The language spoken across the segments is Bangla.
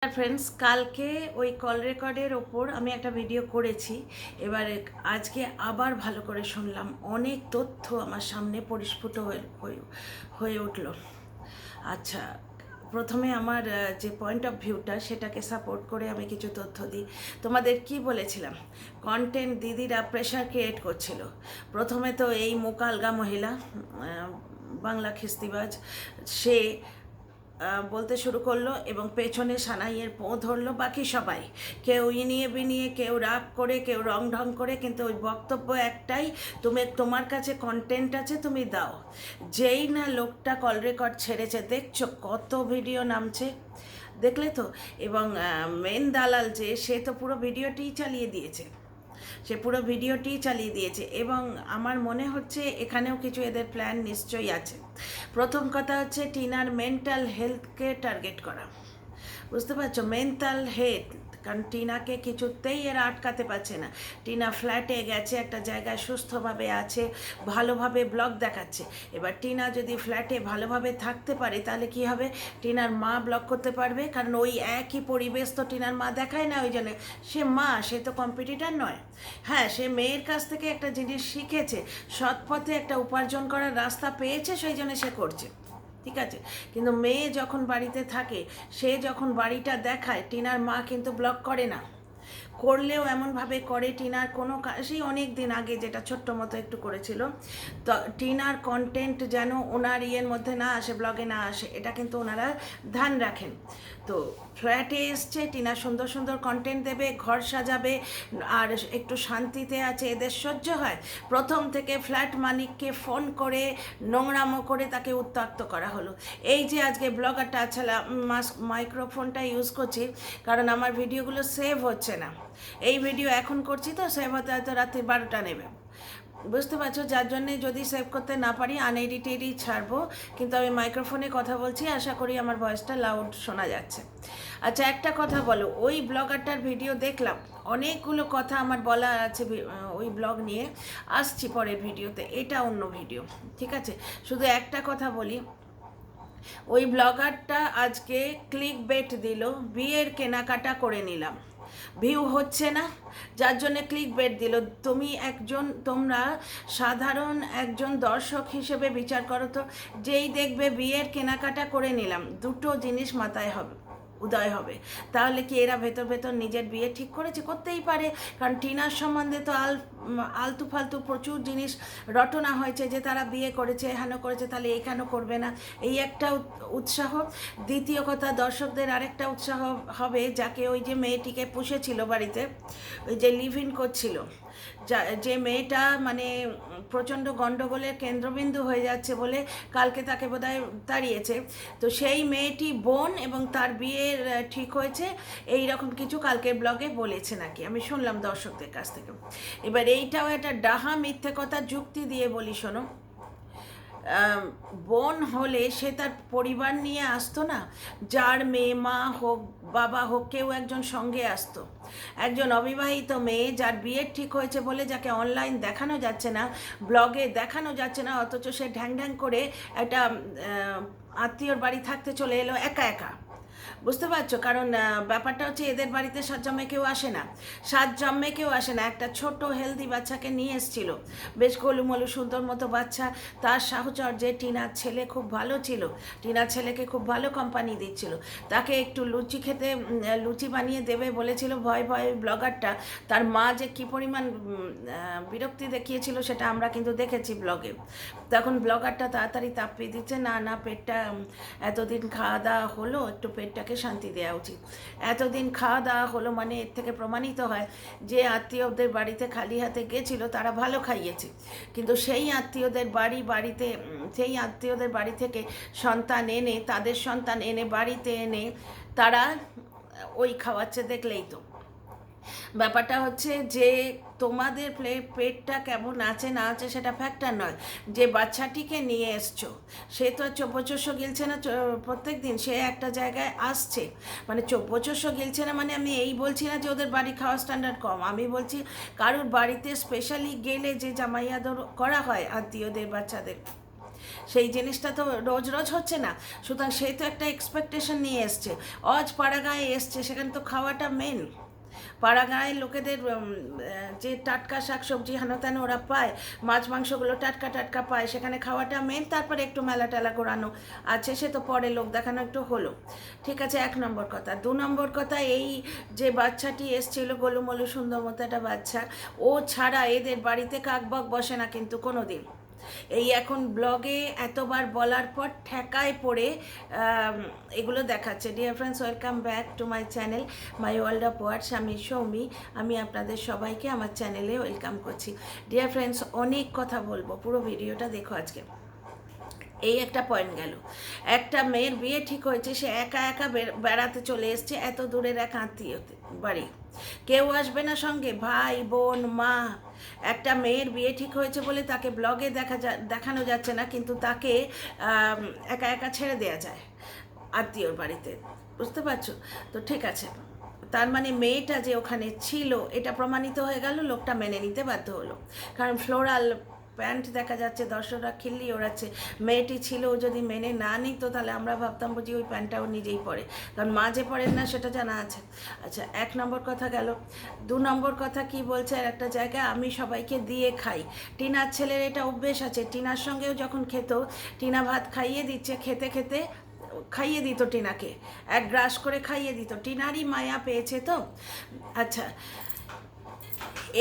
ফ্রেন্ডস, কালকে ওই কল রেকর্ডের ওপর আমি একটা ভিডিও করেছি। এবারে আজকে আবার ভালো করে শুনলাম, অনেক তথ্য আমার সামনে পরিস্ফুট হয়ে উঠল। আচ্ছা, প্রথমে আমার যে পয়েন্ট অফ ভিউটা সেটাকে সাপোর্ট করে আমি কিছু তথ্য দিই। তোমাদের কি বলেছিলাম, কন্টেন্ট দিদিরা প্রেশার ক্রিয়েট করছিল। প্রথমে তো এই মুকালগা মহিলা, বাংলা খিস্তিবাজ, সে বলতে শুরু করলো এবং পেছনে সানাইয়ের পোঁ ধরলো বাকি সবাই, কেউ ইনিয়ে বিনিয়ে, কেউ রাগ করে, কেউ রং ঢং করে, কিন্তু ওই বক্তব্য একটাই, তোমার কাছে কন্টেন্ট আছে, তুমি দাও। যেই না লোকটা কল রেকর্ড ছেড়েছে, দেখছো কত ভিডিও নামছে, দেখলে তো? এবং মেন দালাল যে, সে তো পুরো ভিডিওটিই চালিয়ে দিয়েছে, এবং আমার মনে হচ্ছে এখানেও কিছু এদের প্ল্যান নিশ্চয়ই আছে। প্রথম কথা হচ্ছে টিনার মেন্টাল হেলথকে টার্গেট করা, বুঝতে পারছো? মেন্টাল হেলথ, কারণ টিনাকে কিছুতেই এরা আটকাতে পারছে না। টিনা ফ্ল্যাটে গেছে, একটা জায়গায় সুস্থভাবে আছে, ভালোভাবে ব্লগ দেখাচ্ছে। এবার টিনা যদি ফ্ল্যাটে ভালোভাবে থাকতে পারে, তাহলে কি হবে? টিনার মা ব্লগ করতে পারবে, কারণ ওই একই পরিবেশ তো টিনার মা দেখায় না। ওই জন্য সে মা, সে তো কম্পিটিটার নয়। হ্যাঁ, সে মেয়ের কাছ থেকে একটা জিনিস শিখেছে, সৎ পথে একটা উপার্জন করার রাস্তা পেয়েছে, সেই জন্য সে করছে, ঠিক আছে। কিন্তু মেয়ে যখন বাড়িতে থাকে, সে যখন বাড়িটা দেখায়, টিনার মা কিন্তু ব্লক করে না, করলেও এমনভাবে করে টিনার কোনো সেই অনেক দিন আগে যেটা ছোট্ট মতো একটু করেছিল, তো টিনার কন্টেন্ট যেন ওনার ইয়ের মধ্যে না আসে, ব্লগে না আসে, এটা কিন্তু ওনারা ধ্যান রাখেন। তো ফ্ল্যাটে এসছে, টিনা সুন্দর সুন্দর কন্টেন্ট দেবে, ঘর সাজাবে, আর একটু শান্তিতে আছে, এদের সহ্য হয়? প্রথম থেকে ফ্ল্যাট মালিককে ফোন করে নোংরামো করে তাকে উত্ত্যক্ত করা হলো। এই যে আজকে ব্লগারটা, আচ্ছা মাইক্রোফোনটা ইউজ করছি কারণ আমার ভিডিওগুলো সেভ হচ্ছে না। এই ভিডিও এখন করছি তো, সেভ হতে হয়তো রাত্রি 12টা নেবে, বুঝতে পারছো? যার জন্যে যদি সেভ করতে না পারি আনএডিটেডই ছাড়বো, কিন্তু আমি মাইক্রোফোনে কথা বলছি, আশা করি আমার ভয়েসটা লাউড শোনা যাচ্ছে। আচ্ছা, একটা কথা বলো, ওই ব্লগারটার ভিডিও দেখলাম, অনেকগুলো কথা আমার বলা আছে ওই ব্লগ নিয়ে, আসছি পরের ভিডিওতে, এটা অন্য ভিডিও, ঠিক আছে। শুধু একটা কথা বলি, ওই ব্লগারটা আজকে ক্লিক বেট দিল, বিয়ের কেনাকাটা করে নিলাম, ভিউ হচ্ছে না, যার জন্যে ক্লিক বেট দিল। তোমরা সাধারণ একজন দর্শক হিসেবে বিচার করো তো, যেই দেখবে বিয়ের কেনাকাটা করে নিলাম, দুটো জিনিস মাথায় উদয় হবে, তাহলে কি এরা ভেতর ভেতর নিজের বিয়ে ঠিক করেছে? করতেই পারে, কারণ টিনার সম্বন্ধে তো আলতু ফালতু প্রচুর জিনিস রটনা হয়েছে যে তারা বিয়ে করেছে, হেন করেছে, তাহলে এখানেও করবে না, এই একটা উৎসাহ। দ্বিতীয় কথা, দর্শকদের আরেকটা উৎসাহ হবে, যাকে ওই যে মেয়েটিকে পুষেছিল বাড়িতে, ওই যে লিভ ইন করছিল, যে মেয়েটা মানে প্রচণ্ড গণ্ডগোলের কেন্দ্রবিন্দু হয়ে যাচ্ছে বলে কালকে তাকে বোধহয় তাড়িয়েছে, তো সেই মেয়েটি বোন এবং তার বিয়ের ঠিক হয়েছে, এই রকম কিছু কালকের ব্লগে বলেছে নাকি, আমি শুনলাম দর্শকদের কাছ থেকে। এবার এইটাও একটা ডাহা মিথ্যে কথা যুক্তি দিয়ে বলি, শোনো, বোন হলে সে তার পরিবার নিয়ে আসতো না, যার মেয়ে, মা হোক বাবা হোক, কেউ একজন সঙ্গে আসতো। একজন অবিবাহিত মেয়ে যার বিয়ের ঠিক হয়েছে বলে, যাকে অনলাইন দেখানো যাচ্ছে না, ব্লগে দেখানো যাচ্ছে না, অথচ সে ঢ্যাং ঢ্যাং করে একটা আত্মীয়র বাড়ি থাকতে চলে এলো একা একা, বুঝতে পারছো? কারণ ব্যাপারটা হচ্ছে, এদের বাড়িতে সাত জন্মে কেউ আসে না, একটা ছোট হেলদি বাচ্চাকে নিয়ে এসেছিল, বেশ গোলুমলু সুন্দর মতো বাচ্চা, তার সাহচর্যে টিনার ছেলে খুব ভালো ছিল, টিনার ছেলেকে খুব ভালো কোম্পানি দিচ্ছিল, তাকে একটু লুচি বানিয়ে দেবে বলেছিল, ভয় ভয় ব্লগারটা, তার মা যে কী পরিমাণ বিরক্তি দেখিয়েছিল সেটা আমরা কিন্তু দেখেছি ব্লগে। তখন ব্লগারটা তাড়াতাড়ি তাপিয়ে দিচ্ছে, না না, পেটটা এতদিন খাওয়া দাওয়া হলো, একটু পেটটাকে শান্তি দেওয়া উচিত। এতদিন খাওয়া দাওয়া হলো মানে এর থেকে প্রমাণিত হয় যে আত্মীয়দের বাড়িতে খালি হাতে গেছিল, তারা ভালো খাইয়েছে, কিন্তু সেই আত্মীয়দের বাড়ি থেকে তাদের সন্তান এনে বাড়িতে এনে তারা ওই খাওয়াচ্ছে, দেখলেই তো। ব্যাপারটা হচ্ছে যে তোমাদের পেটটা কেমন আছে না আছে সেটা ফ্যাক্টর নয়, যে বাচ্চাটিকে নিয়ে এসছো সে তো আর চব্বচস্য গিলছে না প্রত্যেক দিন, সে একটা জায়গায় আসছে, মানে চব্বচস্য গিলছে না, মানে আমি এই বলছি না যে ওদের বাড়ি খাওয়া স্ট্যান্ডার্ড কম, আমি বলছি কারোর বাড়িতে স্পেশালি গেলে যে জামাইয়াদর করা হয় আত্মীয়দের বাচ্চাদের, সেই জিনিসটা তো রোজ রোজ হচ্ছে না, সুতরাং সে তো একটা এক্সপেকটেশন নিয়ে এসছে। অজ পাড়াগাঁয়ে এসছে, সেখানে তো খাওয়াটা মেন। পাড়াগাঁয়ের লোকেদের যে টাটকা শাকসবজি হেন তেন ওরা পায়, মাছ মাংসগুলো টাটকা টাটকা পায়, সেখানে খাওয়াটা মেন। তারপরে একটু মেলা টেলা ঘোরানো আছে, সে তো পরে লোক দেখানো একটু হলো, ঠিক আছে, 1 নম্বর কথা। 2 নম্বর কথা, এই যে বাচ্চাটি এসছিল গোলুমলু সুন্দর মতো একটা বাচ্চা, ও ছাড়া এদের বাড়িতে কাকবক বসে না কিন্তু কোনো দিন। এই এখন ব্লগে এতবার বলার পর ঠেকায় পড়ে এগুলো দেখাচ্ছে। Dear friends, welcome back to my channel my world of words. আমি সৌমি, আমি আপনাদের সবাইকে আমার চ্যানেলে ওয়েলকাম করছি। ডিয়ার ফ্রেন্ডস, অনেক কথা বলবো, পুরো ভিডিওটা দেখো আজকে। এই একটা পয়েন্ট গেল, একটা মেয়ের বিয়ে ঠিক হয়েছে, সে একা একা বেড়াতে চলে এসছে এত দূরের এক আত্মীয় বাড়ি, কেউ আসবে না সঙ্গে, ভাই বোন মা। একটা মেয়ের বিয়ে ঠিক হয়েছে বলে তাকে ব্লগে দেখানো যাচ্ছে না, কিন্তু তাকে একা একা ছেড়ে দেওয়া যায় আত্মীয়র বাড়িতে, বুঝতে পারছো তো? ঠিক আছে, তার মানে মেয়েটা যে ওখানে ছিল এটা প্রমাণিত হয়ে গেল, লোকটা মেনে নিতে বাধ্য হলো। কারণ ফ্লোরাল প্যান্ট দেখা যাচ্ছে, দর্শকরা খিল্লি ওড়াচ্ছে। মেয়েটি ছিল, ও যদি মেনে না নিত তাহলে আমরা ভাবতাম বুঝি ওই প্যান্টটাও নিজেই পরে, কারণ মা যে পরেন না সেটা জানা আছে। আচ্ছা, 1 নম্বর কথা গেল। 2 নম্বর কথা কি বলছে, আর একটা জায়গায় আমি সবাইকে দিয়ে খাই। টিনার ছেলের এটা অভ্যেস আছে, টিনার সঙ্গেও যখন খেত, টিনা ভাত খাইয়ে দিচ্ছে, খেতে খেতে খাইয়ে দিত টিনাকে, এক গ্রাস করে খাইয়ে দিত, টিনারই মায়া পেয়েছে তো। আচ্ছা,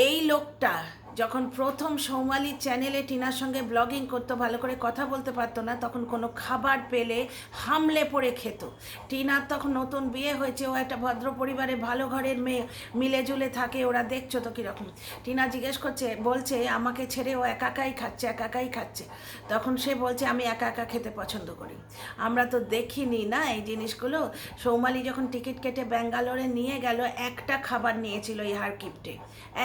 এই লোকটা যখন প্রথম সৌমালির চ্যানেলে টিনার সঙ্গে ব্লগিং করতো, ভালো করে কথা বলতে পারতো না, তখন কোনো খাবার পেলে হামলে পড়ে খেত। টিনার তখন নতুন বিয়ে হয়েছে, ও একটা ভদ্র পরিবারে ভালো ঘরের মেয়ে, মিলে জুলে থাকে, ওরা দেখছো তো কীরকম। টিনা জিজ্ঞেস করছে, বলছে আমাকে ছেড়ে ও একাকাই খাচ্ছে, একাকাই খাচ্ছে। তখন সে বলছে আমি একা একা খেতে পছন্দ করি। আমরা তো দেখিনি না এই জিনিসগুলো। সৌমালি যখন টিকিট কেটে ব্যাঙ্গালোরে নিয়ে গেল, একটা খাবার নিয়েছিল এই হারকিপ্টে,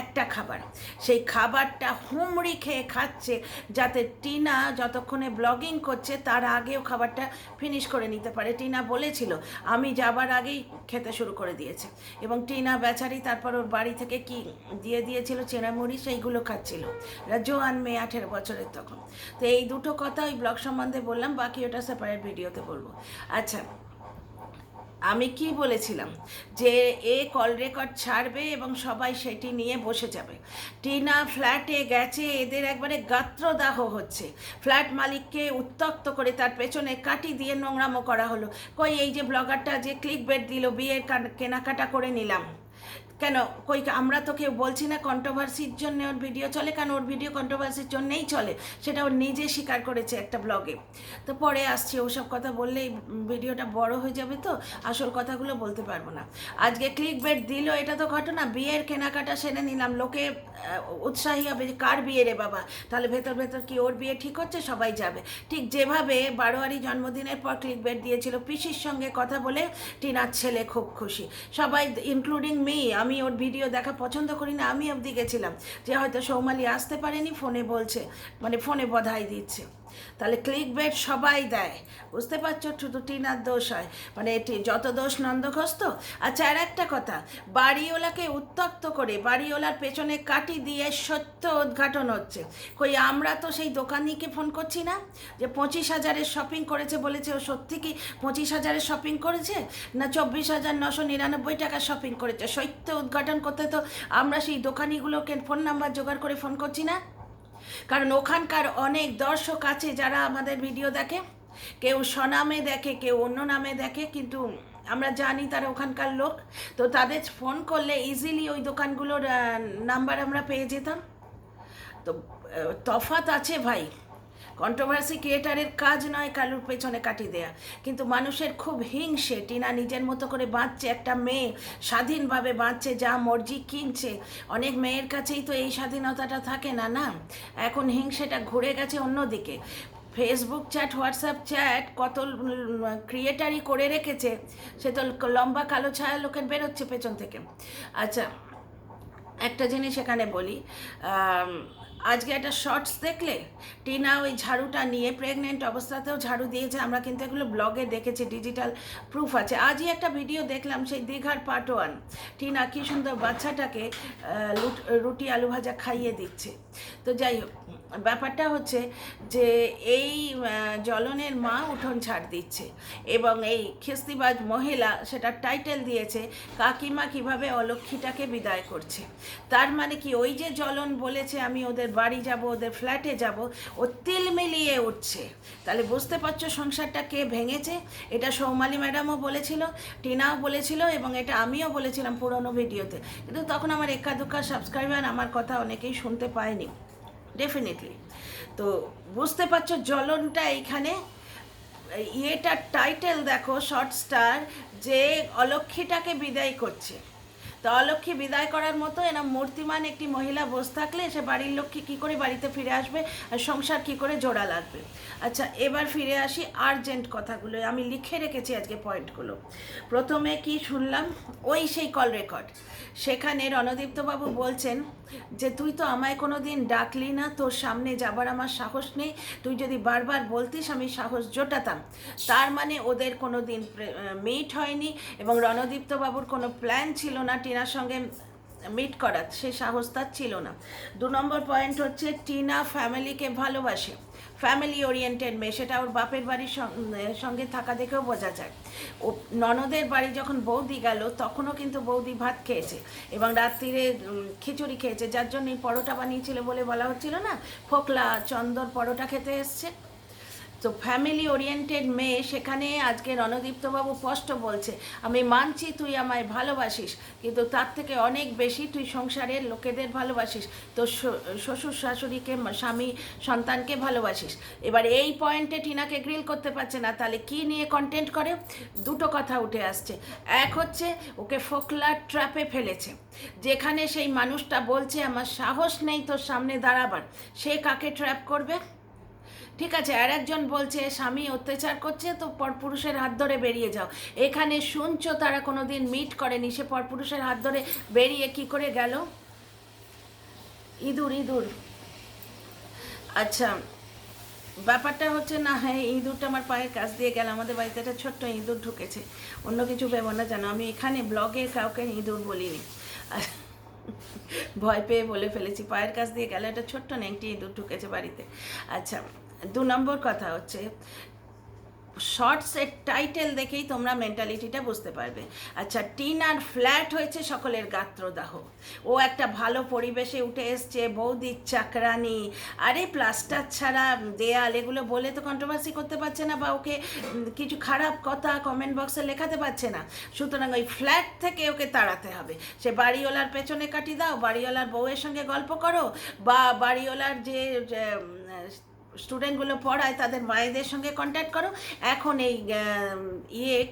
একটা খাবার। সেই খাবারটা হুমড়ি খেয়ে খাচ্ছে, যাতে টিনা যতক্ষণে ব্লগিং করছে তার আগেও খাবারটা ফিনিশ করে নিতে পারে। টিনা বলেছিল আমি যাবার আগেই খেতে শুরু করে দিয়েছে, এবং টিনা বেচারি তারপর ওর বাড়ি থেকে কি দিয়ে দিয়েছিল চেনামুড়ি, সেইগুলো খাচ্ছিল। জোয়ান মেয়ে, 18 বছরের তখন। তো এই দুটো কথা ওই ব্লগ সম্বন্ধে বললাম, বাকি ওটা সেপারেট ভিডিওতে বলবো। আচ্ছা, আমি কি বলেছিলাম যে এ কল রেকর্ড ছাড়বে এবং সবাই সেটি নিয়ে বসে যাবে। টিনা ফ্ল্যাটে গেছে, এদের একবারে গাত্রদাহ হচ্ছে। ফ্ল্যাট মালিককে উত্ত্যক্ত করে তার পেছনে কাটি দিয়ে নোংরামো করা হলো। কই এই যে ব্লগারটা যে ক্লিক বেট দিল, বিয়ের কেনাকাটা করে নিলাম, কেন কই আমরা তো কেউ বলছি না কন্ট্রোভার্সির জন্য ওর ভিডিও চলে, কারণ ওর ভিডিও কন্ট্রোভার্সির জন্যেই চলে, সেটা ওর নিজে স্বীকার করেছে একটা ব্লগে। তো পরে আসছি, ওসব কথা বললেই ভিডিওটা বড় হয়ে যাবে, তো আসল কথাগুলো বলতে পারবো না। আজকে ক্লিক বেট দিল, এটা তো ঘটনা, বিয়ের কেনাকাটা সেরে নিলাম। লোকে উৎসাহী হবে যে কার বিয়ে রে বাবা, তাহলে ভেতর ভেতর কি ওর বিয়ে ঠিক হচ্ছে, সবাই যাবে। ঠিক যেভাবে বারোয়ারি জন্মদিনের পর ক্লিক বেট দিয়েছিল, পিসির সঙ্গে কথা বলে টিনার ছেলে খুব খুশি, সবাই ইনক্লুডিং মি। আমি ওর ভিডিও দেখা পছন্দ করি না, আমি অবধি গেছিলাম যে হয়তো সৌমালি আসতে পারেনি, ফোনে বলছে, মানে ফোনে বধাই দিচ্ছে। তাহলে ক্লিক বেট সবাই দেয়, বুঝতে পারছো? শুধু টিনার দোষ হয়, মানে যত দোষ নন্দঘোষ তো। আচ্ছা, আর একটা কথা, বাড়িওয়ালাকে উত্ত্যক্ত করে বাড়িওয়ালার পেছনে কাটি দিয়ে সত্য উদ্ঘাটন হচ্ছে। কই আমরা তো সেই দোকানিকে ফোন করছি না যে 25,000-এর শপিং করেছে, বলেছে ও সত্যি কি 25,000-এর শপিং করেছে না 24,999 টাকার শপিং করেছে? সত্য উদ্ঘাটন করতে তো আমরা সেই দোকানিগুলোকে ফোন নাম্বার জোগাড় করে ফোন করছি না? কারণ ওখানকার অনেক দর্শক আছে যারা আমাদের ভিডিও দেখে, কেউ স্বনামে দেখে, কেউ অন্য নামে দেখে, কিন্তু আমরা জানি তারা ওখানকার লোক। তো তাদের ফোন করলে ইজিলি ওই দোকানগুলোর নাম্বার আমরা পেয়ে যেতাম। তো তফাৎ আছে ভাই, কন্ট্রোভার্সি ক্রিয়েটারের কাজ নয় কালুর পেছনে কাটি দেয়া, কিন্তু মানুষের খুব হিংসে। টিনা নিজের মতো করে বাঁচছে, একটা মেয়ে স্বাধীনভাবে বাঁচছে, যা মর্জি কিনছে। অনেক মেয়ের কাছেই তো এই স্বাধীনতাটা থাকে না, না? এখন হিংসেটা ঘুরে গেছে অন্যদিকে। ফেসবুক চ্যাট, হোয়াটসঅ্যাপ চ্যাট কত ক্রিয়েটারই করে রেখেছে, সে তো লম্বা কালো ছায়া লোকের বেরোচ্ছে পেছন থেকে। আচ্ছা, একটা জিনিস এখানে বলি, আজকে একটা শর্টস দেখলে টিনা ওই ঝাড়ুটা নিয়ে প্রেগনেন্ট অবস্থাতেও ঝাড়ু দিয়েছে, আমরা কিন্তু এগুলো ব্লগে দেখেছি, ডিজিটাল প্রুফ আছে। আজই একটা ভিডিও দেখলাম সেই দীঘার পার্ট 1, টিনা কি সুন্দর বাচ্চাটাকে রুটি আলু ভাজা খাইয়ে দিচ্ছে। তো যাই হোক, ব্যাপারটা হচ্ছে যে এই জ্বলনের মা উঠোন ছাড় দিচ্ছে এবং এই খিস্তিবাজ মহিলা সেটা টাইটেল দিয়েছে কাকিমা কিভাবে অলক্ষীটাকে বিদায় করছে। তার মানে কি, ওই যে জ্বলন বলেছে আমি ওদের বাড়ি যাব, ওদের ফ্ল্যাটে যাব, ও তিল মিলিয়ে উঠছে। তাহলে বুঝতে পারছো সংসারটা কে ভেঙেছে। এটা সৌমালি ম্যাডামও বলেছিল, টিনাও বলেছিল, এবং এটা আমিও বলেছিলাম পুরোনো ভিডিওতে, কিন্তু তখন আমার একা দুক্কা সাবস্ক্রাইবার আমার কথা অনেকেই শুনতে পায়নি ডেফিনেটলি। তো বুঝতে পারছো জ্বলনটা এইখানে। ইয়েটার টাইটেল দেখো, শর্ট স্টার, যে অলক্ষীটাকে বিদায় করছে। তো অলক্ষ্মী বিদায় করার মতো এরম মূর্তিমান একটি মহিলা বসে থাকলে সে বাড়ির লক্ষ্মী কী করে বাড়িতে ফিরে আসবে, আর সংসার কী করে জোড়া লাগবে। আচ্ছা, এবার ফিরে আসি আর্জেন্ট কথাগুলো, আমি লিখে রেখেছি আজকে পয়েন্টগুলো। প্রথমে কি শুনলাম, ওই সেই কল রেকর্ড, সেখানে রণদীপ্তবাবু বলছেন যে তুই তো আমায় কোনো দিন ডাকলি না, তোর সামনে যাবার আমার সাহস নেই, তুই যদি বারবার বলতিস আমি সাহস জোটাতাম। তার মানে ওদের কোনো দিন মিট হয়নি এবং রণদীপ্তবাবুর কোনো প্ল্যান ছিল না টিনার সঙ্গে মিট করার, সে সাহস তার ছিল না। 2 নম্বর পয়েন্ট হচ্ছে টিনা ফ্যামিলিকে ভালোবাসে, ফ্যামিলি ওরিয়েন্টেড মেয়ে, সেটা ওর বাপের বাড়ির সঙ্গে থাকা দেখেও বোঝা যায়। ও ননদের বাড়ি যখন বৌদি গেল তখনও কিন্তু বৌদি ভাত খেয়েছে এবং রাত্রিরে খিচুড়ি খেয়েছে, যার জন্য পরোটা বানিয়েছিল বলে বলা হচ্ছিল না, ফোকলা চন্দর পরোটা খেতে এসছে। তো ফ্যামিলি ওরিয়েন্টেড মেয়ে, সেখানে আজকে রণদীপ্তবাবু স্পষ্ট বলছে আমি মানছি তুই আমায় ভালোবাসিস, কিন্তু তার থেকে অনেক বেশি তুই সংসারের লোকেদের ভালোবাসিস, তোর শ্বশুর শাশুড়িকে, স্বামী সন্তানকে ভালোবাসিস। এবার এই পয়েন্টে টিনাকে গ্রিল করতে পারছে না, তাহলে কি নিয়ে কন্টেন্ট করে? দুটো কথা উঠে আসছে। এক হচ্ছে ওকে ফোকলার ট্র্যাপে ফেলেছে, যেখানে সেই মানুষটা বলছে আমার সাহস নেই তোর সামনে দাঁড়াবার, সে কাকে ট্র্যাপ করবে? ঠিক আছে, আর একজন বলছে স্বামী অত্যাচার করছে তো পরপুরুষের হাত ধরে বেরিয়ে যাও। এখানে শুনছো তারা কোনো দিন মিট করেনি, সে পরপুরুষের হাত ধরে বেরিয়ে কি করে গেল? ইঁদুর। আচ্ছা, ব্যাপারটা হচ্ছে না, হ্যাঁ ইঁদুরটা আমার পায়ের কাছ দিয়ে গেল, আমাদের বাড়িতে একটা ছোট্ট ইঁদুর ঢুকেছে, অন্য কিছু ভেবো না জানো, আমি এখানে ব্লগে কাউকে ইঁদুর বলিনি, ভয় পেয়ে বলে ফেলেছি, পায়ের কাছ দিয়ে গেল, একটা ছোট্ট নেংটি ইঁদুর ঢুকেছে বাড়িতে। আচ্ছা, 2 নম্বর কথা হচ্ছে শর্টসের টাইটেল দেখেই তোমরা মেন্টালিটিটা বুঝতে পারবে। আচ্ছা, টিনার ফ্ল্যাট হয়েছে সকলের গাত্রদাহ, ও একটা ভালো পরিবেশে উঠে এসছে, বৌদির চাকরানি, আরে প্লাস্টার ছাড়া দেয়াল, এগুলো বলে তো কন্ট্রোভার্সি করতে পারছে না বা ওকে কিছু খারাপ কথা কমেন্ট বক্সে লেখাতে পারছে না, সুতরাং ওই ফ্ল্যাট থেকে ওকে তাড়াতে হবে। সে বাড়িওয়ালার পেছনে কাটি দাও, বাড়িওয়ালার বউয়ের সঙ্গে গল্প করো, বা বাড়িওয়ালার যে স্টুডেন্টগুলো পড়ায় তাদের মায়েদের সঙ্গে কন্ট্যাক্ট করো। এখন এই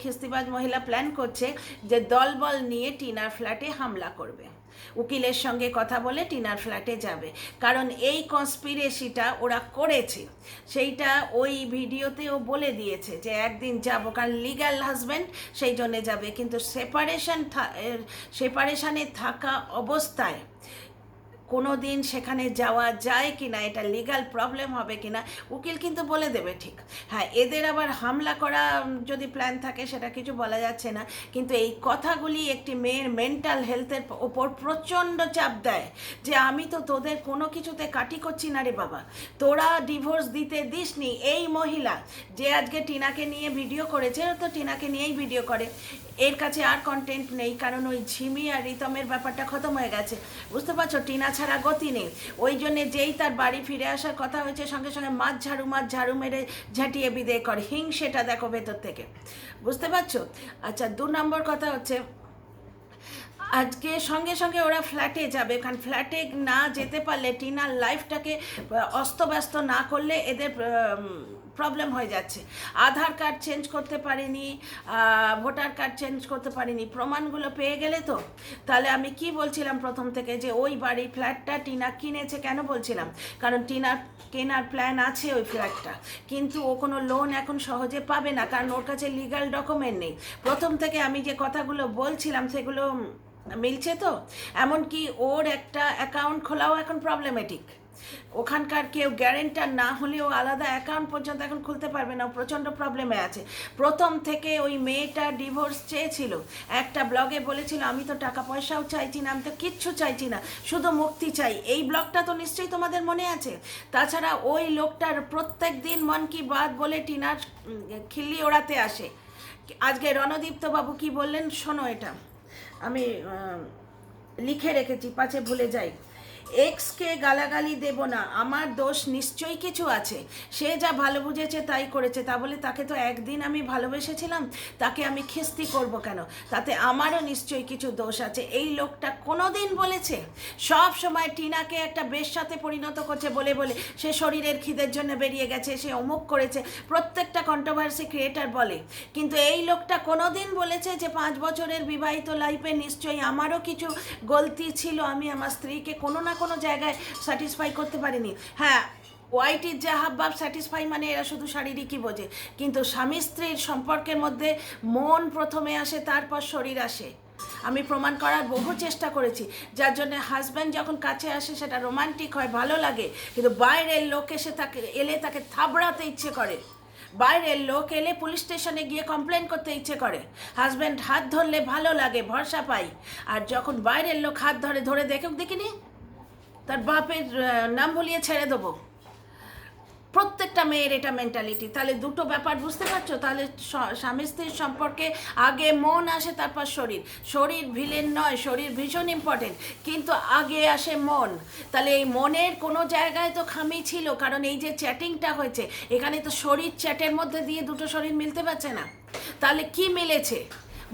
খিস্তিবাজ মহিলা প্ল্যান করছে যে দলবল নিয়ে টিনার ফ্ল্যাটে হামলা করবে, উকিলের সঙ্গে কথা বলে টিনার ফ্ল্যাটে যাবে, কারণ এই কনস্পিরেসিটা ওরা করেছে, সেইটা ওই ভিডিওতেও বলে দিয়েছে যে একদিন যাব, কারণ লিগ্যাল হাজব্যান্ড সেই জন্যে যাবে, কিন্তু সেপারেশনে থাকা অবস্থায় কোনো দিন সেখানে যাওয়া যায় কি না, এটা লিগাল প্রবলেম হবে কি না উকিল কিন্তু বলে দেবে ঠিক। হ্যাঁ, এদের আবার হামলা করা যদি প্ল্যান থাকে সেটা কিছু বলা যাচ্ছে না, কিন্তু এই কথাগুলি একটি মেয়ের মেন্টাল হেলথের ওপর প্রচণ্ড চাপ দেয় যে আমি তো তোদের কোনো কিছুতে কাটি করছি না রে বাবা, তোরা ডিভোর্স দিতে দিসনি। এই মহিলা যে আজকে টিনাকে নিয়ে ভিডিও করেছে, তো টিনাকে নিয়েই ভিডিও করে, এর কাছে আর কন্টেন্ট নেই, কারণ ওই ঝিমি আর রিতমের ব্যাপারটা খতম হয়ে গেছে, বুঝতে পারছো, টিনা ছাড়া গতি নেই। ওই জন্যে যেই তার বাড়ি ফিরে আসার কথা হয়েছে সঙ্গে সঙ্গে মাছ ঝাড়ু মেরে ঝাঁটিয়ে বিদে কর, হিংসেটা দেখো ভেতর থেকে, বুঝতে পারছো। আচ্ছা, 2 নম্বর কথা হচ্ছে আজকে সঙ্গে সঙ্গে ওরা ফ্ল্যাটে যাবে, কারণ ফ্ল্যাটে না যেতে পারলে টিনার লাইফটাকে অস্তব্যস্ত না করলে এদের প্রবলেম হয়ে যাচ্ছে। আধার কার্ড চেঞ্জ করতে পারিনি, ভোটার কার্ড চেঞ্জ করতে পারিনি, প্রমাণগুলো পেয়ে গেলে তো তাহলে আমি কি বলছিলাম প্রথম থেকে যে ওই বাড়ির ফ্ল্যাটটা টিনা কিনেছে, কেন বলছিলাম, কারণ টিনার কেনার প্ল্যান আছে ওই ফ্ল্যাটটা, কিন্তু ও কোনো লোন এখন সহজে পাবে না, কারণ ওর কাছে লিগ্যাল ডকুমেন্ট নেই। প্রথম থেকে আমি যে কথাগুলো বলছিলাম সেগুলো মিলছে তো, এমনকি ওর একটা অ্যাকাউন্ট খোলাও এখন প্রবলেমেটিক, ওখানকার কেউ গ্যারেন্টার না হলেও আলাদা অ্যাকাউন্ট পর্যন্ত এখন খুলতে পারবে না, প্রচণ্ড প্রবলেমে আছে। প্রথম থেকে ওই মেয়েটা ডিভোর্স চেয়েছিল, একটা ব্লগে বলেছিল আমি তো টাকা পয়সাও চাইছি না, আমি তো কিচ্ছু চাইছি না, শুধু মুক্তি চাই। এই ব্লগটা তো নিশ্চয়ই তোমাদের মনে আছে। তাছাড়া ওই লোকটার প্রত্যেক দিন মন কি বাত বলে টিনার খিল্লি ওড়াতে আসে। আজকে রণদীপ্ত বাবু কি বললেন শোনো, এটা আমি লিখে রেখেছি পাছে ভুলে যাই। এক্সকে গালাগালি দেব না, আমার দোষ নিশ্চয়ই কিছু আছে, সে যা ভালো বুঝেছে তাই করেছে, তা বলে তাকে তো একদিন আমি ভালোবেসেছিলাম, তাকে আমি খিস্তি করব কেন? তাতে আমারও নিশ্চয়ই কিছু দোষ আছে। এই লোকটা কোনো দিন বলেছে? সব সময় টিনাকে একটা বেশ্যাতে পরিণত করছে বলে বলে সে শরীরের খিদের জন্য বেরিয়ে গেছে, সে অমুক করেছে, প্রত্যেকটা কন্ট্রোভার্সি ক্রিয়েটার বলে। কিন্তু এই লোকটা কোনো দিন বলেছে যে 5 বছরের বিবাহিত লাইফে নিশ্চয়ই আমারও কিছু গলতি ছিল, আমি আমার স্ত্রীকে কোনো না কোনো জায়গায় স্যাটিসফাই করতে পারিনি। হ্যাঁ, ওয়াইটির যা হাবভাব স্যাটিসফাই মানে এরা শুধু শারীরিকই বোঝে, কিন্তু স্বামী স্ত্রীর সম্পর্কের মধ্যে মন প্রথমে আসে, তারপর শরীর আসে। আমি প্রমাণ করার বহু চেষ্টা করেছি, যার জন্য হাজব্যান্ড যখন কাছে আসে সেটা রোমান্টিক হয়, ভালো লাগে, কিন্তু বাইরের লোক এসে তাকে থাবড়াতে ইচ্ছে করে, বাইরের লোক এলে পুলিশ স্টেশনে গিয়ে কমপ্লেন করতে ইচ্ছে করে, হাজব্যান্ড হাত ধরলে ভালো লাগে, ভরসা পাই। আর যখন বাইরের লোক হাত ধরে দেখুক দেখিনি, তার বাপের নাম বলিয়ে ছেড়ে দেবো। প্রত্যেকটা মেয়ের এটা মেন্টালিটি। তাহলে দুটো ব্যাপার বুঝতে পারছো? তাহলে স্বামী স্ত্রীর সম্পর্কে আগে মন আসে, তারপর শরীর। শরীর ভিলেন নয়, শরীর ভীষণ ইম্পর্টেন্ট, কিন্তু আগে আসে মন। তাহলে এই মনের কোনো জায়গায় তো খামি ছিল, কারণ এই যে চ্যাটিংটা হয়েছে এখানে তো শরীর চ্যাটের মধ্যে দিয়ে দুটো শরীর মিলতে পারছে না। তাহলে কি মিলেছে?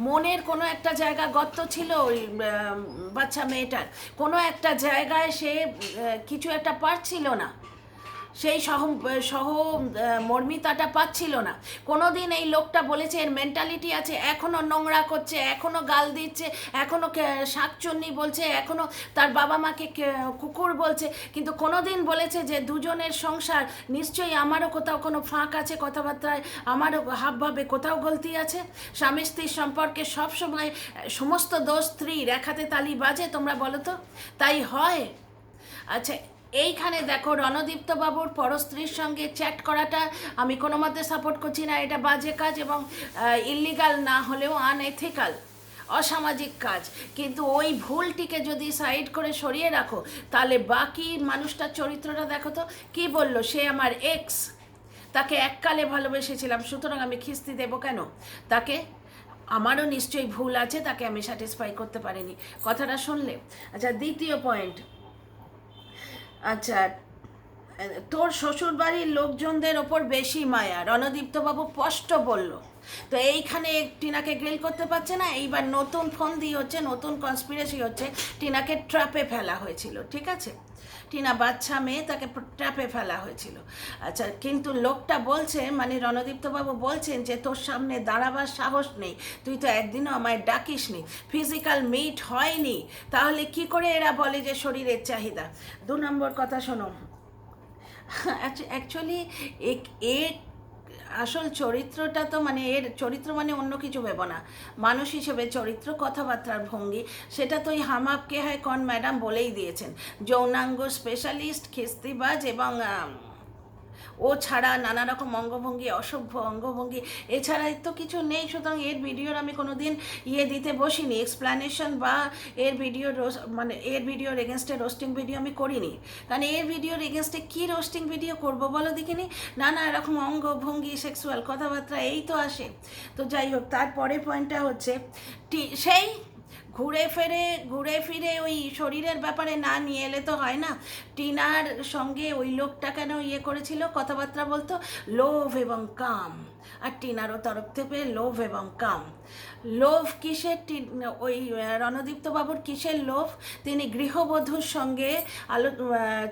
মনের কোনো একটা জায়গা গর্ত ছিল ওই বাচ্চা মেয়েটার, কোনো একটা জায়গায় সে কিছু একটা পারছিল না, সেই মর্মিতাটা পাচ্ছিল না। কোনো দিন এই লোকটা বলেছে এর মেন্টালিটি আছে, এখনও নোংরা করছে, এখনও গাল দিচ্ছে, এখনও শাকচুন্নি বলছে, এখনও তার বাবা মাকে কুকুর বলছে, কিন্তু কোনো দিন বলেছে যে দুজনের সংসার নিশ্চয়ই আমারও কোথাও কোনো ফাঁক আছে, কথাবার্তায় আমারও হাবভাবে কোথাও গলতি আছে। স্বামী স্ত্রীর সম্পর্কে সবসময় সমস্ত দোষ স্ত্রীর, এক হাতে তালি বাজে, তোমরা বলো তো তাই হয়? আচ্ছা, এইখানে দেখো রণদীপ্ত বাবুর পরস্ত্রীর সঙ্গে চ্যাট করাটা আমি কোনো মতে সাপোর্ট করছি না, এটা বাজে কাজ এবং ইল্লিগাল না হলেও আনএথিক্যাল, অসামাজিক কাজ। কিন্তু ওই ভুলটিকে যদি সাইড করে সরিয়ে রাখো, তাহলে বাকি মানুষটার চরিত্রটা দেখো তো। কি বললো? সে আমার এক্স, তাকে এককালে ভালোবেসেছিলাম, সুতরাং আমি খিস্তি দেবো কেন তাকে? আমারও নিশ্চয়ই ভুল আছে, তাকে আমি স্যাটিসফাই করতে পারিনি। কথাটা শুনলে? আচ্ছা, দ্বিতীয় পয়েন্ট, আচ্ছা তোর শ্বশুরবাড়ির লোকজনদের ওপর বেশি মায়া, রণদীপ্তবাবু স্পষ্ট বলল। তো এইখানে টিনাকে গ্রিল করতে পারছে না, এইবার নতুন ফন্দি হচ্ছে, নতুন কনস্পিরেসি হচ্ছে, টিনাকে ট্র্যাপে ফেলা হয়েছিল, ঠিক আছে? টিনা বাচ্চা মেয়ে, তাকে ট্র্যাপে ফেলা হয়েছিল। আচ্ছা, কিন্তু লোকটা বলছে, মানে রণদীপ্তবাবু বলছেন যে তোর সামনে দাঁড়াবার সাহস নেই, তুই তো একদিনও আমায় ডাকিসনি, ফিজিক্যাল মিট হয়নি, তাহলে কি করে এরা বলে যে শরীরের চাহিদা? 2 নম্বর কথা শোনো, অ্যাকচুয়ালি এর আসল চরিত্রটা তো, মানে এর চরিত্র মানে অন্য কিছু ভেবো না, মানুষ হিসেবে চরিত্র, কথাবার্তার ভঙ্গি, সেটা তো ওই হাম আপকে হ্যায় কন ম্যাডাম বলেই দিয়েছেন, যৌনাঙ্গ স্পেশালিস্ট, খিস্তিবাজ, এবং ও ছাড়া নানা রকম অঙ্গভঙ্গি, অসভ্য অঙ্গভঙ্গি, এছাড়া তো কিছু নেই। সুতরাং এর ভিডিওর আমি কোনো দিন দিতে বসিনি, এক্সপ্লানেশন বা এর ভিডিওর এগেনস্টে রোস্টিং ভিডিও আমি করিনি, কারণ এর ভিডিওর এগেনস্টে কী রোস্টিং ভিডিও করব বলো দেখিনি? নানা এরকম অঙ্গভঙ্গি, সেক্সুয়াল কথাবার্তা এই তো আসে। তো যাই হোক, তারপরের পয়েন্টটা হচ্ছে সেই ঘুরে ফিরে ওই শরীরের ব্যাপারে না নিয়ে এলে তো হয় না। টিনার সঙ্গে ওই লোকটা কেন করেছিল, কথাবার্তা বলতো, লোভ এবং কাম, আর টিনারও তরফ থেকে লোভ এবং কাম। লোভ কিসের? ওই রণদীপ্তবাবুর কিসের লোভ? তিনি গৃহবধূর সঙ্গে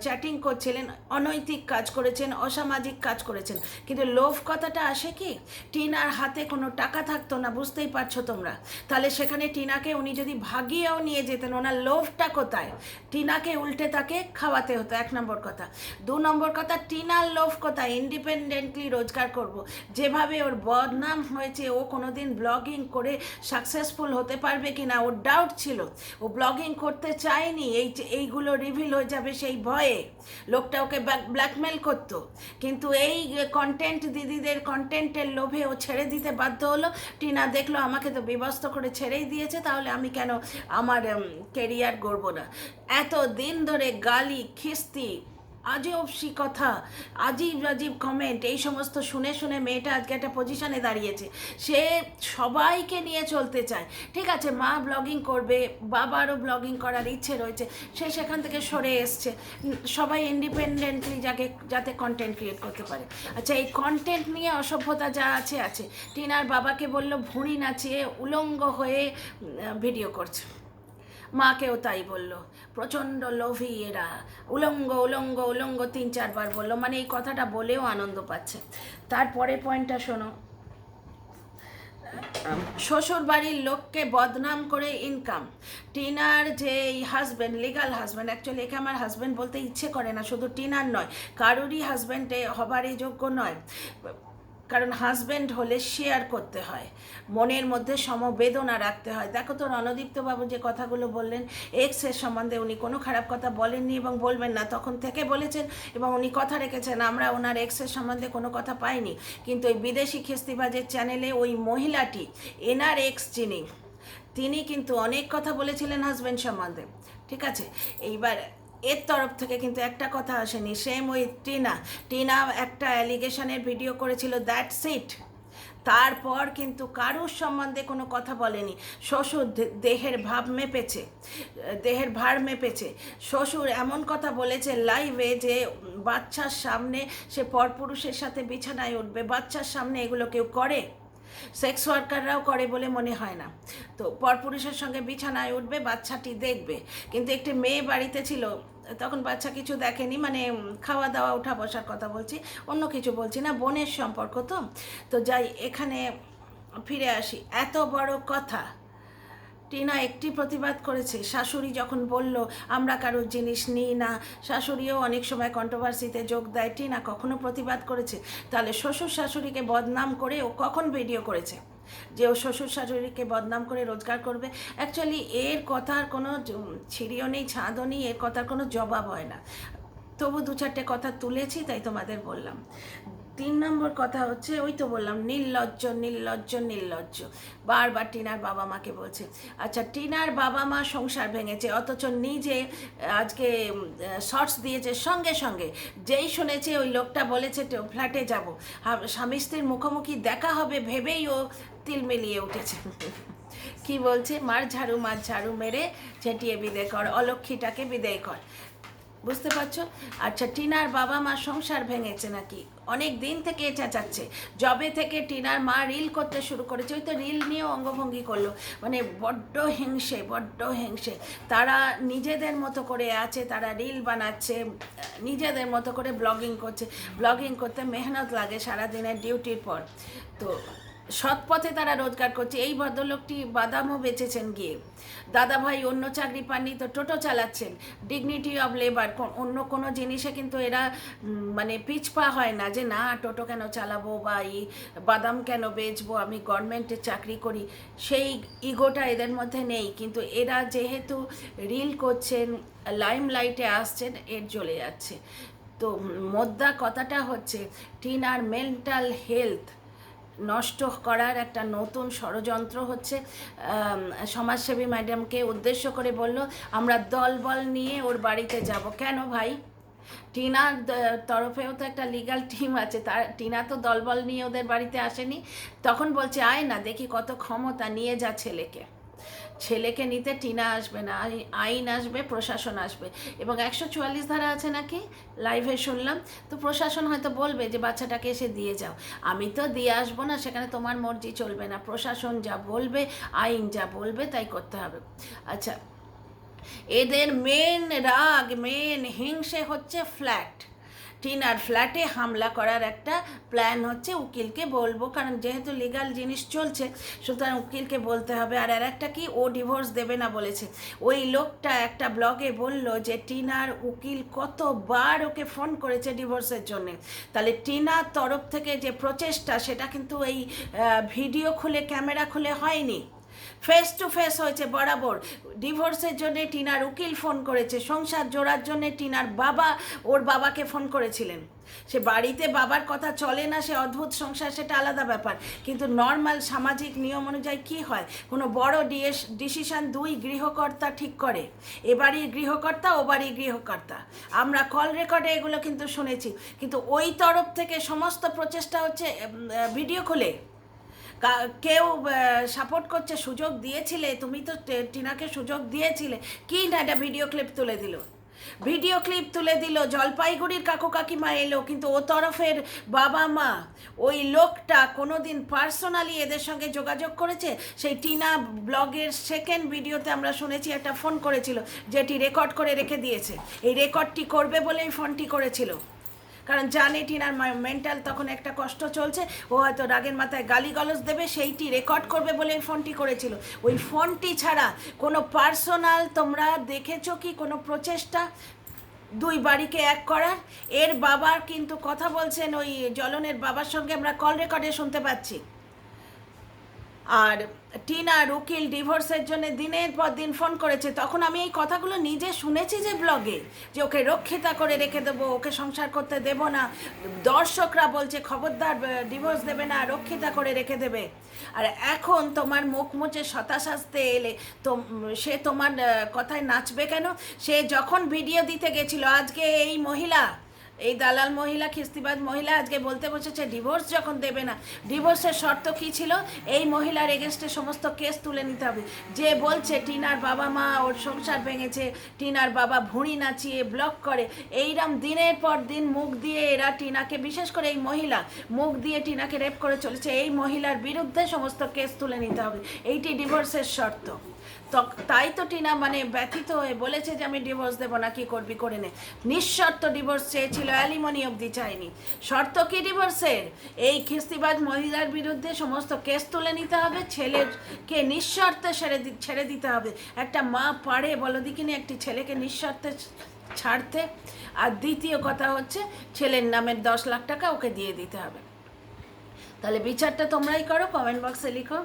চ্যাটিং করছিলেন, অনৈতিক কাজ করেছেন, অসামাজিক কাজ করেছেন, কিন্তু লোভ কথাটা আসে কি? টিনার হাতে কোনো টাকা থাকতো না, বুঝতেই পারছো তোমরা। তাহলে সেখানে টিনাকে উনি যদি ভাগিয়েও নিয়ে যেতেন, ওনার লোভটা কোথায়? টিনাকে উল্টে তাকে খাওয়াতে হতো, 1 নম্বর কথা। 2 নম্বর কথা, টিনার লোভ কোথায়? ইন্ডিপেন্ডেন্টলি রোজগার করব। যেভাবে ওর বদনাম হয়েছে, ও কোনোদিন ব্লগিং করে সাকসেসফুল হতে পারবে কি না ওর ডাউট ছিল। ও ব্লগিং করতে চায়নি, এইগুলো রিভিল হয়ে যাবে সেই ভয়ে লোকটা ওকে ব্ল্যাকমেল করতো। কিন্তু এই কন্টেন্ট দিদিদের কন্টেন্টের লোভে ও ছেড়ে দিতে বাধ্য হলো। টিনা দেখলো আমাকে তো বিবস্ত করে ছেড়েই দিয়েছে, তাহলে আমি কেন আমার কেরিয়ার গড়ব না? এত দিন ধরে গালি, খিস্তি, আজব কথা, আজীব আজীব কমেন্ট, এই সমস্ত শুনে শুনে মেয়েটা আজকে একটা পজিশনে দাঁড়িয়েছে। সে সবাইকে নিয়ে চলতে চায়। ঠিক আছে, মা ব্লগিং করবে, বাবারও ব্লগিং করার ইচ্ছে রয়েছে, সে সেখান থেকে সরে এসছে। সবাই ইন্ডিপেন্ডেন্টলি যাতে কন্টেন্ট ক্রিয়েট করতে পারে। আচ্ছা, এই কন্টেন্ট নিয়ে অসভ্যতা যা আছে আছে। টিনার বাবাকে বলল ভুঁড়ি নাচিয়ে উলঙ্গ হয়ে ভিডিও করছে, মাকেও তাই বলল। প্রচণ্ড লোভী এরা, উলঙ্গ উলঙ্গ উলঙ্গ 3-4 বার বললো, মানে এই কথাটা বলেও আনন্দ পাচ্ছে। তারপরে পয়েন্টটা শোনো, শ্বশুর বাড়ির লোককে বদনাম করে ইনকাম। টিনার যে হাজব্যান্ড, লিগাল হাজব্যান্ড, অ্যাকচুয়ালি একে আমার হাজব্যান্ড বলতে ইচ্ছে করে না, শুধু টিনার নয়, কারোরই হাজব্যান্ড হবারই যোগ্য নয়। কারণ হাজব্যান্ড হলে শেয়ার করতে হয়, মনের মধ্যে সমবেদনা রাখতে হয়। দেখো তো রণদীপ্তবাবু যে কথাগুলো বললেন এক্সের সম্বন্ধে, উনি কোনো খারাপ কথা বলেননি এবং বলবেন না, তখন থেকে বলেছেন এবং উনি কথা রেখেছেন। আমরা ওনার এক্সের সম্বন্ধে কোনো কথা পাইনি, কিন্তু ওই বিদেশি খিস্তিবাজের চ্যানেলে ওই মহিলাটি, এনার এক্স যিনি, তিনি কিন্তু অনেক কথা বলেছিলেন হাজব্যান্ড সম্বন্ধে। ঠিক আছে, এইবার এর তরফ থেকে কিন্তু একটা কথা আসেনি। সেম ওই টিনা একটা অ্যালিগেশনের ভিডিও করেছিল, দ্যাটস ইট। তারপর কিন্তু কারুর সম্বন্ধে কোনো কথা বলেনি। শ্বশুর দেহের ভার মেপেছে। শ্বশুর এমন কথা বলেছে লাইভে যে বাচ্চার সামনে সে পরপুরুষের সাথে বিছানায় উঠবে। বাচ্চার সামনে এগুলো কেউ করে? সেক্স ওয়ার্কাররাও করে বলে মনে হয় না। তো পরপুরুষের সঙ্গে বিছানায় উঠবে, বাচ্চাটি দেখবে। কিন্তু একটি মেয়ে বাড়িতে ছিল, তখন বাচ্চা কিছু দেখেনি, মানে খাওয়া দাওয়া উঠা বসার কথা বলছি, অন্য কিছু বলছি না, বোনের সম্পর্ক। তো যাই, এখানে ফিরে আসি। এত বড় কথা, টিনা একটি প্রতিবাদ করেছে। শাশুড়ি যখন বলল আমরা কারোর জিনিস নিই না, শাশুড়িও অনেক সময় কন্ট্রোভার্সিতে যোগ দেয়, টিনা কখনো প্রতিবাদ করেছে? তাহলে শ্বশুর শাশুড়িকে বদনাম করে ও কখন ভিডিও করেছে যে ও শ্বশুর শাশুড়িকে বদনাম করে রোজগার করবে? অ্যাকচুয়ালি এর কথার কোনো ছিঁড়িও নেই, ছাঁদও নেই, এর কথার কোনো জবাব হয় না। তবু 2-4টে কথা তুলেছি, তাই তোমাদের বললাম। 3 নম্বর কথা হচ্ছে, ওই তো বললাম, নির্লজ্জ, বারবার টিনার বাবা মাকে বলছে। আচ্ছা, টিনার বাবা মা সংসার ভেঙেছে, অথচ নিজে আজকে শর্টস দিয়েছে সঙ্গে সঙ্গে। যেই শুনেছে ওই লোকটা বলেছে ফ্ল্যাটে যাব, স্বামী স্ত্রীর মুখোমুখি দেখা হবে ভেবেই ও তিল মিলিয়ে উঠেছে। কি বলছে? মার ঝাড়ু মেরে ছেটিয়ে বিদায় কর, অলক্ষীটাকে বিদায় কর। বুঝতে পারছো? আচ্ছা, টিনার বাবা মা সংসার ভেঙেছে নাকি? অনেক দিন থেকে এটা চাচ্ছে, যবে থেকে টিনার মা রিল করতে শুরু করেছে। ওই তো রিল নিয়েও অঙ্গভঙ্গি করলো, মানে বড্ড হিংসে। তারা নিজেদের মতো করে আছে, তারা রিল বানাচ্ছে, নিজেদের মতো করে ব্লগিং করছে। ব্লগিং করতে মেহনত লাগে সারাদিনের ডিউটির পর। তো সৎ পথে তারা রোজগার করছে। এই ভদ্রলোকটি বাদামও বেচেছেন গিয়ে, দাদা ভাই অন্য চাকরি পাননি তো টোটো চালাচ্ছেন। ডিগনিটি অফ লেবার, অন্য কোনো জিনিসে কিন্তু এরা মানে পিছপা হয় না, যে না টোটো কেন চালাবো বা এই বাদাম কেন বেচবো, আমি গভর্নমেন্টের চাকরি করি, সেই ইগোটা এদের মধ্যে নেই। কিন্তু এরা যেহেতু রিল করছেন, লাইমলাইটে আসছেন, এর জ্বলে যাচ্ছে। তো মোদ্দা কথাটা হচ্ছে, টিনার মেন্টাল হেলথ নষ্ট করার একটা নতুন ষড়যন্ত্র হচ্ছে। সমাজসেবী ম্যাডামকে উদ্দেশ্য করে বলল আমরা দলবল নিয়ে ওর বাড়িতে যাব। কেন ভাই? টিনার তরফেও তো একটা লিগ্যাল টিম আছে, টিনা তো দলবল নিয়ে ওদের বাড়িতে আসেনি। তখন বলছে আয় না দেখি কত ক্ষমতা, নিয়ে যা ছেলেকে নিতে টিনা আসবে না, আইন আসবে, প্রশাসন আসবে। এবং 144 ধারা আছে নাকি, লাইভে শুনলাম। তো প্রশাসন হয়তো বলবে যে বাচ্চাটাকে এসে দিয়ে যাও। আমি তো দিয়ে আসবো না, সেখানে তোমার মর্জি চলবে না, প্রশাসন যা বলবে, আইন যা বলবে তাই করতে হবে। আচ্ছা, এদের মেন রাগ, মেন হিংসে হচ্ছে ফ্ল্যাট। টিনার ফ্ল্যাটে হামলা করার একটা প্ল্যান হচ্ছে। উকিলকে বলবো, কারণ যেহেতু লিগাল জিনিস চলছে সুতরাং উকিলকে বলতে হবে। আর একটা কি, ও ডিভোর্স দেবে না বলেছে। ওই লোকটা একটা ব্লগে বলল যে টিনার উকিল কতবার ওকে ফোন করেছে ডিভোর্সের জন্যে। তাহলে টিনার তরফ থেকে যে প্রচেষ্টা সেটা কিন্তু এই ভিডিও খুলে ক্যামেরা খুলে হয়নি, ফেস টু ফেস হয়েছে বরাবর। ডিভোর্সের জন্যে টিনার উকিল ফোন করেছে, সংসার জোড়ার জন্যে টিনার বাবা ওর বাবাকে ফোন করেছিলেন। সে বাড়িতে বাবার কথা চলে না, সে অদ্ভুত সংসার, সেটা আলাদা ব্যাপার। কিন্তু নর্মাল সামাজিক নিয়ম অনুযায়ী কী হয়, কোনো বড় ডিসিশন দুই গৃহকর্তা ঠিক করে। এ বাড়ির গৃহকর্তা, ও বাড়ির গৃহকর্তা। আমরা কল রেকর্ডে এগুলো কিন্তু শুনেছি। কিন্তু ওই তরফ থেকে সমস্ত প্রচেষ্টা হচ্ছে ভিডিও খুলে। কেউ সাপোর্ট করছে, সুযোগ দিয়েছিলে তুমি, তো টিনাকে সুযোগ দিয়েছিলে কি না, এটা ভিডিও ক্লিপ তুলে দিল। ভিডিও ক্লিপ তুলে দিল, জলপাইগুড়ির কাকু কাকিমা এলো, কিন্তু ও তরফের বাবা মা, ওই লোকটা কোনো দিন পার্সোনালি এদের সঙ্গে যোগাযোগ করেছে? সেই টিনা ব্লগের সেকেন্ড ভিডিওতে আমরা শুনেছি একটা ফোন করেছিল, যেটি রেকর্ড করে রেখে দিয়েছে। এই রেকর্ডটি করবে বলেই ফোনটি করেছিল, কারণ জানে টিনার মেন্টাল তখন একটা কষ্ট চলছে, ও হয়তো রাগের মাথায় গালিগালাজ দেবে, সেইটি রেকর্ড করবে বলে এই ফোনটি করেছিল। ওই ফোনটি ছাড়া কোনো পার্সোনাল তোমরা দেখেছো কি কোনো প্রচেষ্টা দুই বাড়িকে এক করার? এর বাবার কিন্তু কথা বলছেন ওই জ্বলনের বাবার সঙ্গে, আমরা কল রেকর্ডে শুনতে পাচ্ছি। আর টিনার উকিল ডিভোর্সের জন্য দিনের পর দিন ফোন করেছে। তখন আমি এই কথাগুলো নিজে শুনেছি যে ব্লগে, যে ওকে রক্ষিতা করে রেখে দেবো, ওকে সংসার করতে দেব না। দর্শকরা বলছে খবরদার ডিভোর্স দেবে না, রক্ষিতা করে রেখে দেবে। আর এখন তোমার মুখ মুচে শতা সাজতে এলে তো সে তোমার কথায় নাচবে কেন? সে যখন ভিডিও দিতে গেছিল, আজকে এই মহিলা, এই দালাল মহিলা, খিস্তিবাজ মহিলা আজকে বলতে বসেছে ডিভোর্স যখন দেবে না। ডিভোর্সের শর্ত কী ছিল? এই মহিলার এগেনস্টে সমস্ত কেস তুলে নিতে হবে। যে বলছে টিনার বাবা মা ওর সংসার ভেঙেছে, টিনার বাবা ভুঁড়ি নাচিয়ে ব্লক করে, এইরকম দিনের পর দিন মুখ দিয়ে এরা টিনাকে, বিশেষ করে এই মহিলা মুখ দিয়ে টিনাকে রেপ করে চলেছে। এই মহিলার বিরুদ্ধে সমস্ত কেস তুলে নিতে হবে, এইটি ডিভোর্সের শর্ত। তাই তো টিনা মানে ব্যথিত হয়ে বলেছে যে আমি ডিভোর্স দেবো না, কি করবি করে নে। নিঃশর্ত ডিভোর্স চেয়েছিল, অ্যালিমনি অবধি চাইনি। শর্ত কি ডিভোর্সের? এই খিস্তিবাজ মহিলার বিরুদ্ধে সমস্ত কেস তুলে নিতে হবে, ছেলেকে নিঃশর্তে ছেড়ে দিতে হবে। একটা মা পারে বলো দেখিনি একটি ছেলেকে নিঃশর্তে ছাড়তে? আর দ্বিতীয় কথা হচ্ছে ছেলের নামের 10 লাখ টাকা ওকে দিয়ে দিতে হবে। তাহলে বিচারটা তোমরাই করো, কমেন্ট বক্সে লিখো।